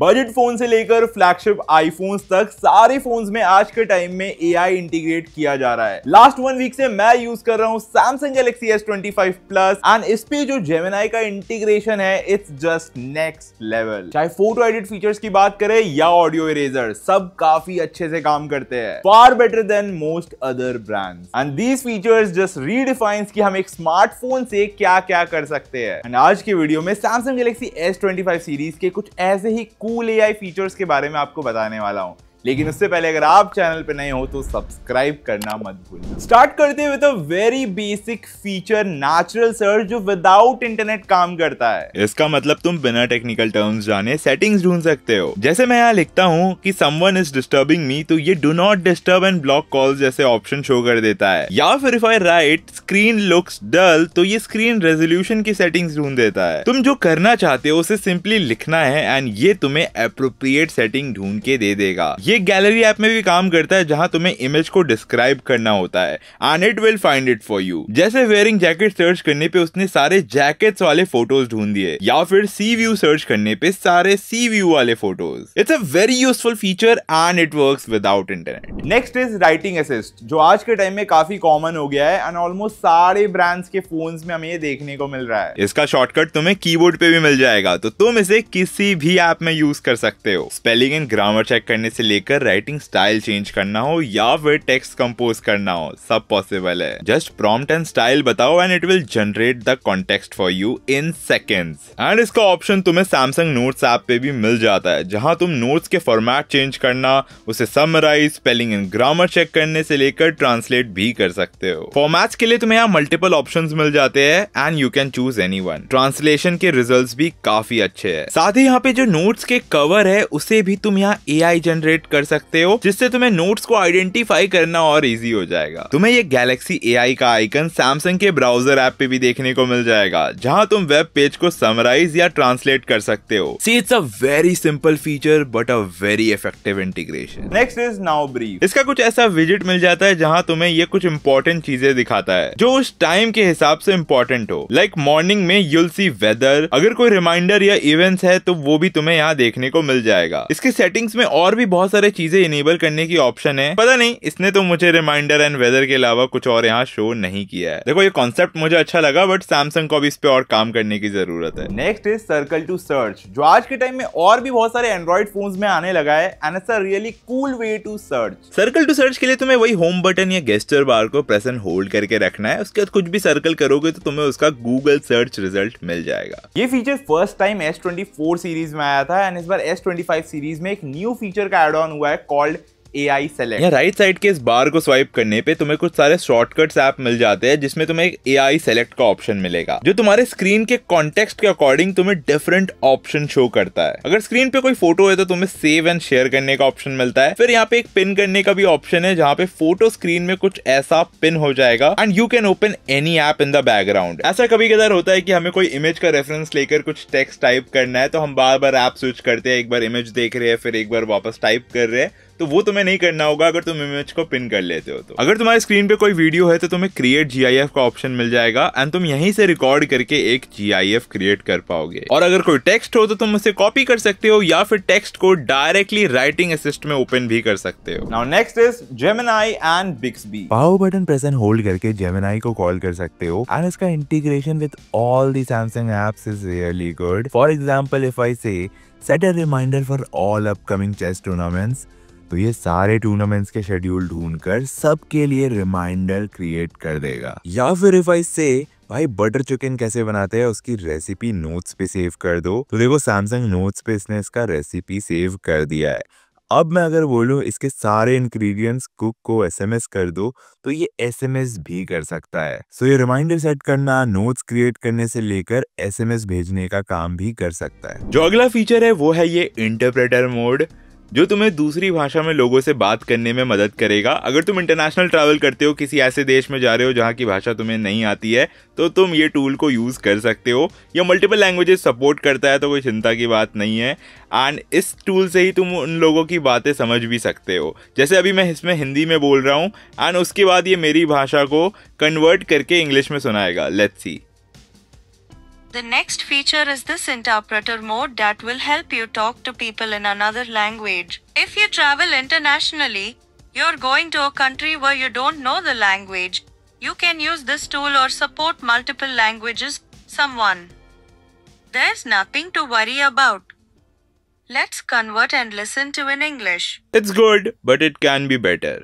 Budget phone से लेकर flagship iPhones तक सारे फोन्स में आज के टाइम में एआई इंटीग्रेट किया जा रहा है। लास्ट 1 वीक से मैं यूज कर रहा हूं Samsung Galaxy S25 Plus and इस पे जो Gemini का इंटीग्रेशन है इट्स जस्ट नेक्स्ट लेवल। चाहे फोटो एडिट फीचर्स की बात करें या ऑडियो इरेजर, सब काफी अच्छे से काम करते हैं, far better than most other brands. And these features just redefines कि हम एक स्मार्टफोन से क्या क्या कर सकते हैं। एंड आज की वीडियो में Samsung Galaxy S25 सीरीज के कुछ ऐसे ही कूल एआई फीचर्स के बारे में आपको बताने वाला हूं। लेकिन उससे पहले अगर आप चैनल पे नए हो तो सब्सक्राइब करना मत भूलना। स्टार्ट करते हुए तो very basic feature natural search जो विदाउट इंटरनेट काम करता है। इसका मतलब तुम बिना टेक्निकल टर्म्स जाने सेटिंग्स ढूंढ सकते हो। जैसे मैं यहाँ लिखता हूँ कि समवन इज डिस्टर्बिंग मी, तो ये do not disturb and block calls जैसे ऑप्शन शो कर देता है। या फिर if I right screen looks dull, तो ये स्क्रीन रेजोल्यूशन की सेटिंग्स ढूंढ देता है। तुम जो करना चाहते हो उसे सिंपली लिखना है एंड ये तुम्हें एप्रोप्रिएट सेटिंग ढूंढ के दे देगा। ये गैलरी ऐप में भी काम करता है जहां तुम्हें इमेज को डिस्क्राइब करना होता है and it will find it for you. जैसे वेयरिंग जैकेट सर्च करने पे उसने सारे जैकेट्स वाले फोटोज ढूंढ दिए, या फिर सी व्यू सर्च करने पे सारे सी व्यू वाले photos. It's a very useful feature and it works without internet. Next is writing assist, जो आज के टाइम में काफी कॉमन हो गया है एंड ऑलमोस्ट सारे ब्रांड्स के फोन्स में हमें ये देखने को मिल रहा है। इसका शॉर्टकट तुम्हें कीबोर्ड पे भी मिल जाएगा, तो तुम इसे किसी भी ऐप में यूज कर सकते हो। स्पेलिंग एंड ग्रामर चेक करने से लेकर राइटिंग स्टाइल चेंज करना हो या फिर टेक्स्ट कंपोज करना हो, सब पॉसिबल है। जस्ट प्रॉम्प्ट एंड स्टाइल बताओ and it will generate the context for you in seconds. And इसका ऑप्शन तुम्हें Samsung नोट्स ऐप पे भी मिल जाता है, जहां तुम नोट्स के फॉर्मेट चेंज करना, उसे summarise, spelling and grammar check करने से लेकर ट्रांसलेट भी कर सकते हो। फॉर्मेट्स के लिए तुम्हें यहाँ मल्टीपल ऑप्शंस मिल जाते हैं and you can choose anyone. Translation के रिजल्ट्स भी काफी अच्छे हैं। साथ ही यहाँ पे जो नोट्स के कवर है उसे भी तुम यहाँ एआई जनरेट कर सकते हो, जिससे तुम्हें नोट्स को आइडेंटिफाई करना और इजी हो जाएगा। तुम्हें ये गैलेक्सी एआई का आइकन Samsung के ब्राउजर ऐप पे भी देखने को मिल जाएगा, जहां तुम वेब पेज को समराइज या ट्रांसलेट कर सकते हो। See it's a very simple feature but a very effective integration. Next is now brief. इसका कुछ ऐसा विजेट मिल जाता है जहां तुम्हें ये कुछ इंपॉर्टेंट चीजें दिखाता है जो उस टाइम के हिसाब से इंपॉर्टेंट हो। लाइक मॉर्निंग में यूल सी वेदर, अगर कोई रिमाइंडर या इवेंट्स है तो वो भी तुम्हें यहाँ देखने को मिल जाएगा। इसके सेटिंग्स में और भी बहुत सारे चीजें इनेबल करने की ऑप्शन है, पता नहीं इसने तो मुझे रिमाइंडर एंड वेदर के अलावा कुछ और यहाँ शो नहीं किया है। देखो ये कॉन्सेप्ट मुझे अच्छा लगा बट Samsung को भी इस पे और काम करने की जरूरत है। Next is circle to search, जो आज के टाइम में और भी बहुत सारे एंड्रॉइड फोन्स में आने लगा है and it's a really cool way to search. Circle to search के लिए तुम्हें वही होम बटन या गेस्चर बार को प्रेस एंड होल्ड करके रखना है। उसके बाद कुछ भी सर्कल करोगे तो तुम्हें उसका गूगल सर्च रिजल्ट मिल जाएगा। ये feature first time S24 series में आया था एंड इस बार S25 सीरीज में एक न्यू फीचर का एड ऑन हुआ है कॉल्ड AI सेलेक्ट। या राइट साइड के इस बार को स्वाइप करने पे तुम्हें कुछ सारे शॉर्टकट्स ऐप मिल जाते हैं, जिसमें तुम्हें एक AI सेलेक्ट का ऑप्शन मिलेगा, जो तुम्हारे स्क्रीन के कॉन्टेक्स्ट के अकॉर्डिंग तुम्हें डिफरेंट ऑप्शन शो करता है। अगर स्क्रीन पे कोई फोटो है तो तुम्हें सेव एंड शेयर करने का ऑप्शन मिलता है। फिर यहाँ पे एक पिन करने का भी ऑप्शन है, जहाँ पे फोटो स्क्रीन में कुछ ऐसा पिन हो जाएगा and you can open any app in the background. ऐसा कभी कभार होता है कि हमें कोई इमेज का रेफरेंस लेकर कुछ टेक्स्ट टाइप करना है, तो हम बार बार ऐप स्विच करते हैं, एक बार इमेज देख रहे हैं फिर एक बार वापस टाइप कर रहे हैं, तो वो तुम्हें नहीं करना होगा अगर तुम इमेज को पिन कर लेते हो। तो अगर तुम्हारी स्क्रीन पे कोई वीडियो है तो तुम्हें क्रिएट GIF का ऑप्शन मिल जाएगा एंड तुम यहीं से रिकॉर्ड करके एक GIF क्रिएट कर पाओगे। और अगर कोई टेक्स्ट हो तो तुम उसे कॉपी कर सकते हो या फिर टेक्स्ट को डायरेक्टली राइटिंग असिस्ट में ओपन भी कर सकते हो। Now next is Gemini and Bixby। Power button press and hold करके Gemini को कॉल कर सकते हो एंड इसका integration with all the Samsung apps is really good. For example, if I say set a reminder for all upcoming chess tournaments, तो ये सारे tournaments के शेड्यूल ढूंढकर सबके लिए रिमाइंडर क्रिएट कर देगा। या फिर इफ आई से भाई बटर चिकन कैसे बनाते हैं उसकी रेसिपी नोट्स पे सेव कर दो, तो देखो Samsung नोट्स पे इसने इसका रेसिपी सेव कर दिया है। अब मैं अगर बोलूं इसके सारे इंग्रेडिएंट्स कुक को SMS कर दो, तो ये SMS भी कर सकता है। सो ये रिमाइंडर सेट करना, नोट्स क्रिएट करने से लेकर SMS भेजने का काम भी कर सकता है। जो अगला फीचर है वो है ये इंटरप्रेटर मोड, जो तुम्हें दूसरी भाषा में लोगों से बात करने में मदद करेगा। अगर तुम इंटरनेशनल ट्रैवल करते हो, किसी ऐसे देश में जा रहे हो जहाँ की भाषा तुम्हें नहीं आती है, तो तुम ये टूल को यूज कर सकते हो। ये मल्टीपल लैंग्वेजेस सपोर्ट करता है, तो कोई चिंता की बात नहीं है एंड इस टूल से ही तुम उन लोगों की बातें समझ भी सकते हो। जैसे अभी मैं इसमें हिंदी में बोल रहा हूँ एंड उसके बाद ये मेरी भाषा को कन्वर्ट करके इंग्लिश में सुनाएगा। Let's see. The next feature is this interpreter mode that will help you talk to people in another language. If you travel internationally, you're going to a country where you don't know the language, you can use this tool or support multiple languages. There's nothing to worry about. Let's convert and listen to in English. It's good, but it can be better.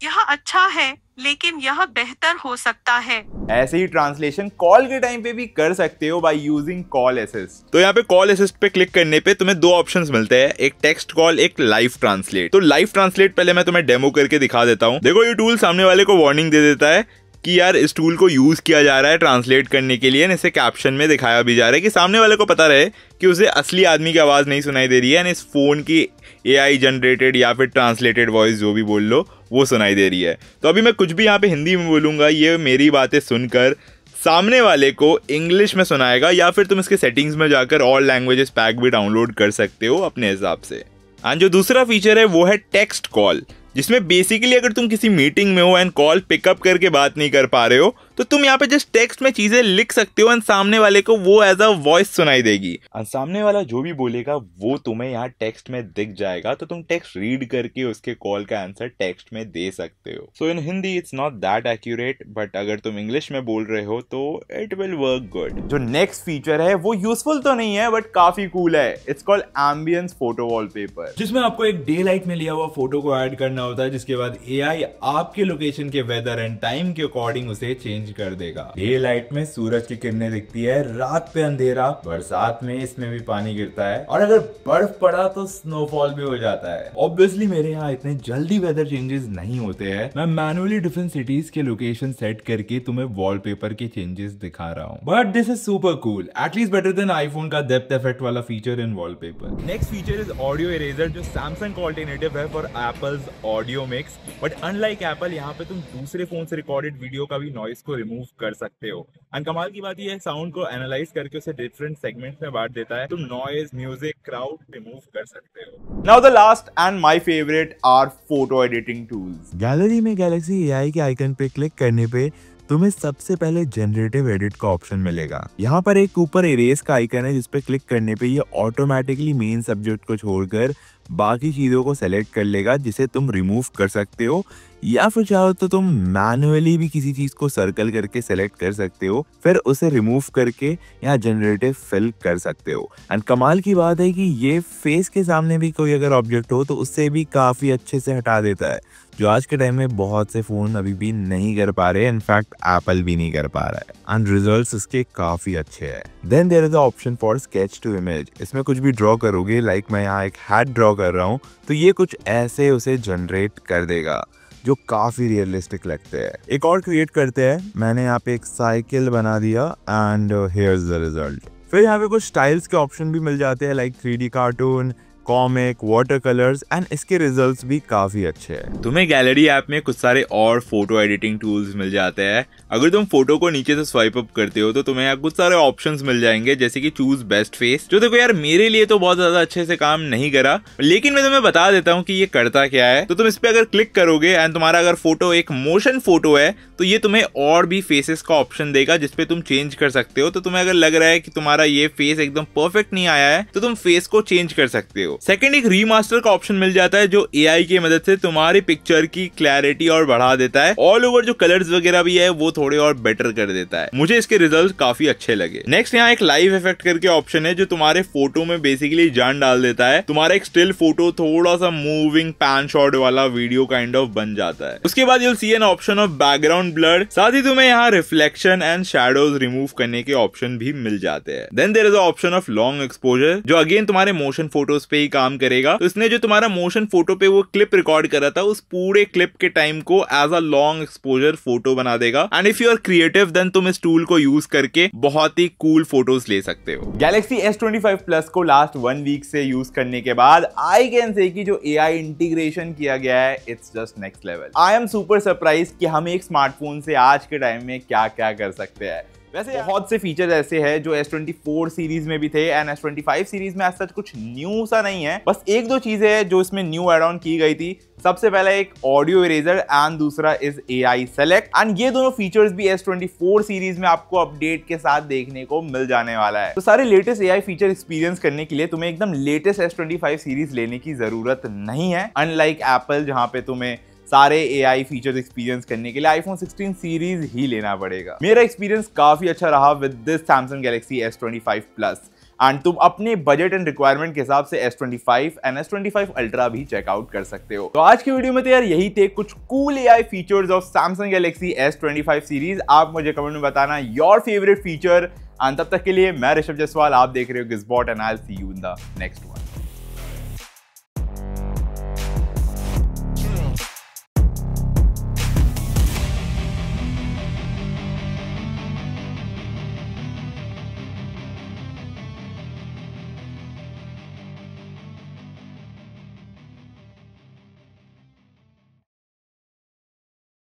यह अच्छा है, लेकिन यह बेहतर हो सकता है। ऐसे ही ट्रांसलेशन कॉल के टाइम पे भी कर सकते हो बाय यूजिंग कॉल असिस्ट। तो यहाँ पे कॉल असिस्ट पे क्लिक करने पे तुम्हें दो ऑप्शंस मिलते हैं, एक टेक्स्ट कॉल, एक लाइव ट्रांसलेट। तो लाइव ट्रांसलेट पहले मैं तुम्हें डेमो करके दिखा देता हूँ। देखो ये टूल सामने वाले को वार्निंग दे देता है कि यार इस टूल को यूज किया जा रहा है ट्रांसलेट करने के लिए, इसे कैप्शन में दिखाया भी जा रहा है कि सामने वाले को पता रहे कि उसे असली आदमी की आवाज नहीं सुनाई दे रही है, इस फोन की AI जनरेटेड या फिर ट्रांसलेटेड वॉइस जो भी बोल लो वो सुनाई दे रही है। तो अभी मैं कुछ भी यहाँ पे हिंदी में बोलूंगा, ये मेरी बातें सुनकर सामने वाले को इंग्लिश में सुनाएगा, या फिर तुम इसके सेटिंग्स में जाकर ऑल लैंग्वेजेस पैक भी डाउनलोड कर सकते हो अपने हिसाब से। एंड जो दूसरा फीचर है वो है टेक्स्ट कॉल, जिसमें बेसिकली अगर तुम किसी मीटिंग में हो एंड कॉल पिकअप करके बात नहीं कर पा रहे हो तो तुम यहाँ पे जस्ट टेक्स्ट में चीजें लिख सकते हो एंड सामने वाले को वो एज अ वॉइस सुनाई देगी। और सामने वाला जो भी बोलेगा वो तुम्हें यहाँ टेक्स्ट में दिख जाएगा, तो तुम टेक्स्ट रीड करके उसके कॉल का आंसर टेक्स्ट में दे सकते हो। So in Hindi it's not that accurate, but अगर तुम इंग्लिश में बोल रहे हो तो इट विल वर्क गुड। जो नेक्स्ट फीचर है वो यूजफुल तो नहीं है बट काफी कूल है। It's called ambience photo wallpaper, जिसमें आपको एक डे लाइट में लिया हुआ फोटो को ऐड करना होता है, जिसके बाद AI आपके लोकेशन के वेदर एंड टाइम के अकॉर्डिंग उसे चेंज कर देगा। डे लाइट में सूरज की किरणें दिखती है, रात पे अंधेरा, बरसात में इसमें भी पानी गिरता है, और अगर बर्फ पड़ा तो स्नोफॉल भी हो जाता है। ऑब्वियसली मेरे यहाँ इतने जल्दी वेदर चेंजेस नहीं होते हैं, मैं मैनुअली डिफरेंट सिटीज के लोकेशन सेट करके तुम्हें वॉलपेपर के चेंजेस दिखा रहा हूँ। But this is super cool, at least better than iPhone का डेप्थ इफेक्ट वाला feature in wallpaper. Next feature is audio eraser, जो सैमसंग का ऑल्टरनेटिव है for apples audio mix. But unlike Apple, यहाँ पे तुम दूसरे फोन से रिकॉर्डेड वीडियो का भी नॉइस को रिमूव कर सकते हो। एंड कमाल की बात यह है, साउंड को एनालाइज करके उसे डिफरेंट सेगमेंट्स में बांट देता है। तुम नॉइज, म्यूजिक, क्राउड रिमूव कर सकते हो। Now the last and my favourite are photo editing tools. Gallery में गैलेक्सी AI के आइकन पे क्लिक करने पे तुम्हें सबसे पहले जनरेटिव एडिट का ऑप्शन मिलेगा। यहाँ पर एक ऊपर इरेज का आइकन है, जिस पे क्लिक करने पे ये ऑटोमेटिकली मेन सब्जेक्ट को छोड़कर बाकी चीजों को सेलेक्ट कर लेगा, जिसे तुम रिमूव कर सकते हो, या फिर चाहो तो तुम मैनुअली भी किसी चीज को सर्कल करके सेलेक्ट कर सकते हो, फिर उसे रिमूव करके यहाँ जनरेटिव फिल कर सकते हो। एंड कमाल की बात है कि ये फेस के सामने भी कोई अगर ऑब्जेक्ट हो तो उससे भी काफी अच्छे से हटा देता है, जो आज के टाइम में बहुत से फोन अभी भी नहीं कर पा रहे, इनफैक्ट एप्पल भी नहीं कर पा रहा है। एंड रिजल्ट्स इसके काफी अच्छे हैं। Then there is the option for sketch to image. इसमें कुछ भी ड्रॉ करोगे, लाइक मैं यहाँ एक हैट ड्रॉ कर रहा हूँ, तो ये कुछ ऐसे उसे जनरेट कर देगा, जो काफी रियलिस्टिक लगते हैं। एक और क्रिएट करते हैं, मैंने यहाँ पे एक साइकिल बना दिया एंड हियर्स द रिजल्ट। फिर यहाँ पे कुछ स्टाइल्स के ऑप्शन भी मिल जाते हैं, like 3D cartoon, comic, water colours, and इसके रिजल्ट्स भी काफी अच्छे हैं। तुम्हें गैलरी ऐप में कुछ सारे और फोटो एडिटिंग टूल्स मिल जाते हैं। अगर तुम फोटो को नीचे से स्वाइप अप करते हो तो तुम्हें यहाँ कुछ सारे ऑप्शंस मिल जाएंगे, जैसे कि चूज बेस्ट फेस, जो देखो यार मेरे लिए तो बहुत ज्यादा अच्छे से काम नहीं करा, लेकिन मैं तुम्हें बता देता हूँ कि ये करता क्या है। तो तुम इस पे अगर क्लिक करोगे एंड तुम्हारा अगर फोटो एक मोशन फोटो है तो ये तुम्हें और भी फेसेस का ऑप्शन देगा, जिसपे तुम चेंज कर सकते हो। तो तुम्हें अगर लग रहा है कि तुम्हारा ये फेस एकदम परफेक्ट नहीं आया है तो तुम फेस को चेंज कर सकते हो। सेकंड, एक रीमास्टर का ऑप्शन मिल जाता है, जो AI की मदद से तुम्हारी पिक्चर की क्लैरिटी और बढ़ा देता है। ऑल ओवर जो कलर्स वगैरह भी है वो थोड़े और बेटर कर देता है। मुझे इसके रिजल्ट काफी अच्छे लगे। नेक्स्ट, यहाँ एक लाइव इफेक्ट करके ऑप्शन है, जो तुम्हारे फोटो में बेसिकली जान डाल देता है। तुम्हारा एक स्टिल फोटो थोड़ा सा मूविंग पैन शॉट वाला वीडियो काइंड ऑफ बन जाता है। उसके बाद you'll see an option of background blur, साथ ही तुम्हें यहाँ रिफ्लेक्शन एंड शैडोज रिमूव करने के ऑप्शन भी मिल जाते हैं। Then there is option of long exposure, जो अगेन तुम्हारे मोशन फोटोज पे ही काम करेगा। तो इसने जो तुम्हारा मोशन फोटो पे वो क्लिप रिकॉर्ड करा था, उस पूरे क्लिप के टाइम को as a long exposure photo बना देगा। And if you are creative then तुम इस टूल को यूज करके बहुत ही कूल फोटोज ले सकते हो। गैलेक्सी S25 Plus को लास्ट 1 वीक से यूज करने के बाद आई कैन से कि जो AI इंटीग्रेशन किया गया है, it's just next level. I am super surprise कि हम एक स्मार्टफोन से आज के टाइम में क्या क्या कर सकते हैं। वैसे बहुत से फीचर्स ऐसे हैं जो S24 सीरीज में भी थे एंड S25 सीरीज में ऐसा कुछ न्यू सा नहीं है, बस एक दो चीजें हैं जो इसमें न्यू एड ऑन की गई थी। सबसे पहला एक ऑडियो इरेजर एंड दूसरा इज AI सेलेक्ट, एंड ये दोनों फीचर्स भी S24 सीरीज में आपको अपडेट के साथ देखने को मिल जाने वाला है। तो सारे लेटेस्ट AI फीचर एक्सपीरियंस करने के लिए तुम्हें एकदम लेटेस्ट S25 सीरीज लेने की जरूरत नहीं है, अनलाइक एप्पल जहां पे तुम्हें सारे AI फीचर्स एक्सपीरियंस करने के लिए iPhone 16 सीरीज ही लेना पड़ेगा। मेरा एक्सपीरियंस काफी अच्छा रहा with this Samsung Galaxy S25 Plus, and तुम अपने बजट एंड रिक्वायरमेंट के हिसाब से S25 एंड S25 Ultra भी चेकआउट कर सकते हो। तो आज की वीडियो में तो यार यही थे कुछ cool AI features of Samsung Galaxy S25 series. आप मुझे कमेंट में बताना योर फेवरेट फीचर, एंड तब तक के लिए मैं ऋषभ जायसवाल, आप देख रहे हो Gizbot and I will see you in the next one.